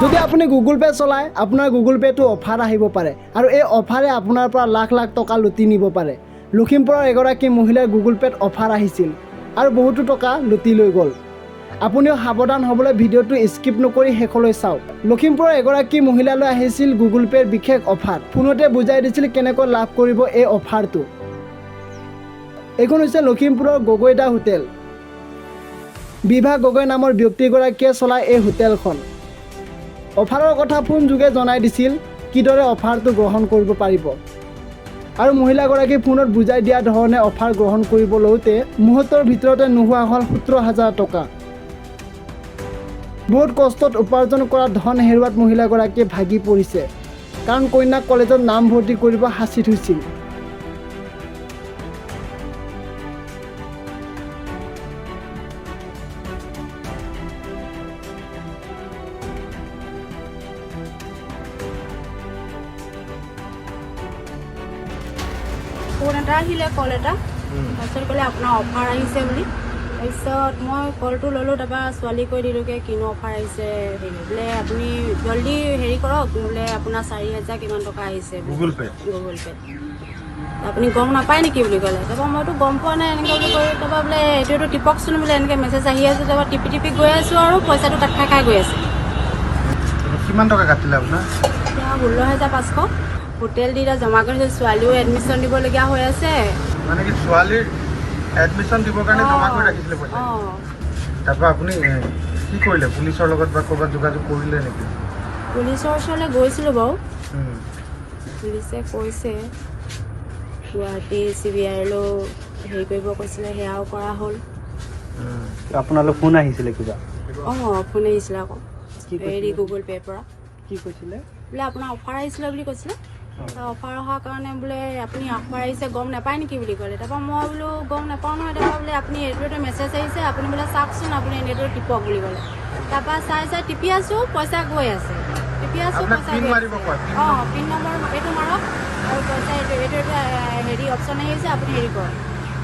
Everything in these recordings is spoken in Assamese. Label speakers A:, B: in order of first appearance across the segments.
A: যদি আপুনি গুগল পে চলায় আপোনাৰ গুগল পেটো অফাৰ আহিব পাৰে আৰু এই অফাৰে আপোনাৰ পৰা লাখ লাখ টকা লুটি নিব পাৰে। লখিমপুৰৰ এগৰাকী মহিলাৰ গুগল পেত অফাৰ আহিছিল আৰু বহুতো টকা লুটি লৈ গ'ল। আপুনিও সাৱধান হ'বলৈ ভিডিঅ'টো স্কিপ নকৰি শেষলৈ চাওক। লখিমপুৰৰ এগৰাকী মহিলালৈ আহিছিল গুগল পেৰ বিশেষ অফাৰ। ফোনতে বুজাই দিছিল কেনেকৈ লাভ কৰিব এই অফাৰটো। এইখন হৈছে লখিমপুৰৰ গগৈদা হোটেল। বিভা গগৈ নামৰ ব্যক্তিগৰাকীয়ে চলায় এই হোটেলখন। অফাৰৰ কথা ফোন যোগে জনাই দিছিল কিদৰে অফাৰটো গ্ৰহণ কৰিব পাৰিব আৰু মহিলাগৰাকী ফোনত বুজাই দিয়া ধৰণে অফাৰ গ্ৰহণ কৰিব লওঁতে মুহূৰ্তৰ ভিতৰতে নোহোৱা হ'ল 17,000 টকা। বহুত কষ্টত উপাৰ্জন কৰা ধন হেৰুৱাত মহিলাগৰাকীয়ে ভাগি পৰিছে কাৰণ কন্যাক কলেজত নাম ভৰ্তি কৰিব সাঁচি থৈছিল।
B: ফোন এটা আহিলে কল এটা তাৰপিছত ক'লে আপোনাৰ অফাৰ আহিছে বুলি। তাৰপিছত মই কলটো ল'লোঁ, তাৰপৰা ছোৱালীক কৈ দিলোঁগৈ কিনো অফাৰ আহিছে হেৰি বোলে আপুনি জল্দি হেৰি কৰক বোলে আপোনাৰ 4,000 কিমান টকা আহিছে গুগল পে'ত আপুনি গম নাপায় নেকি বুলি ক'লে। তাৰপৰা মইতো গম পোৱা নাই এনেকৈ বুলি কৈ তাৰপৰা বোলে এইটোতো টিপকচোন বোলে এনেকৈ মেছেজ আহি আছে। তাৰপৰা টিপি টিপি গৈ আছোঁ আৰু পইচাটো কাট খাই গৈ আছে।
C: কিমান টকা কাটিলে আপোনাৰ?
B: এতিয়া 16,500 হোটেল দি এতিয়া জমা কৰিছে। ছোৱালীও এডমিশ্যন দিবলগীয়া হৈ আছে।
C: মানে কি ছোৱালীৰ এডমিশ্যন দিবৰ কাৰণে জমা কৰি ৰাখিছিলে পইচা? তাৰপৰা আপুনি কি কৰিলে? পুলিচৰ লগত বা ক'ৰবাত যোগাযোগ কৰিলে নেকি?
B: পুলিচৰ ওচৰলৈ গৈছিলোঁ বাৰু। পুলিচে কৈছে গুৱাহাটী CBIলৈ হেৰি কৰিব কৈছিলে, সেয়াও কৰা হ'ল।
A: আপোনালৈ ফোন আহিছিলে কিবা?
B: ফোন আহিছিলে আকৌ হেৰি গুগল পে'ৰ পৰা।
A: কি কৈছিলে?
B: বোলে আপোনাৰ অফাৰ আহিছিলে বুলি কৈছিলে। অফাৰ অহাৰ কাৰণে বোলে আপুনি অফাৰ আহিছে গম নাপায় নেকি বুলি ক'লে। তাৰপৰা মই বোলো গম নাপাওঁ নহয়। তাৰপৰা বোলে আপুনি এইটোতে মেছেজ আহিছে আপুনি বোলে চাওকচোন, আপুনি এনেটো টিপক বুলি ক'লে। তাৰপৰা চাই টিপি আছোঁ, পইচা গৈ আছে। টিপি আছোঁ, পইচা গৈ আছে। পিন নম্বৰ এইটো মাৰক আৰু পইচা এইটো হেৰি অপশ্যন আহিছে আপুনি হেৰি কৰক।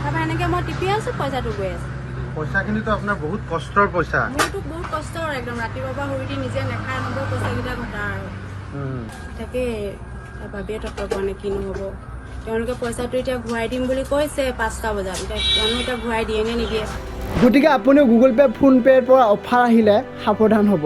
B: তাৰপৰা এনেকৈ মই টিপি আছোঁ, পইচাটো গৈ আছে।
C: পইচাখিনিতো আপোনাৰ বহুত কষ্টৰ পইচা।
B: মোৰতো বহুত কষ্টৰ একদম। ৰাতিপুৱাৰ পৰা শুই উঠি নিজে নেখাই নম্বৰ পইচাকেইটা ঘটা আৰু তাকে ভাবিয়ে তত্ত্ব পোৱা নাই কিনো হ'ব। তেওঁলোকে পইচাটো এতিয়া ঘূৰাই দিম বুলি কৈছে 5টা বজাত। এতিয়া ঘূৰাই দিয়ে নে নিদিয়ে।
A: গতিকে আপুনিও গুগল পে' ফোন পে'ৰ পৰা অফাৰ আহিলে সাৱধান হ'ব।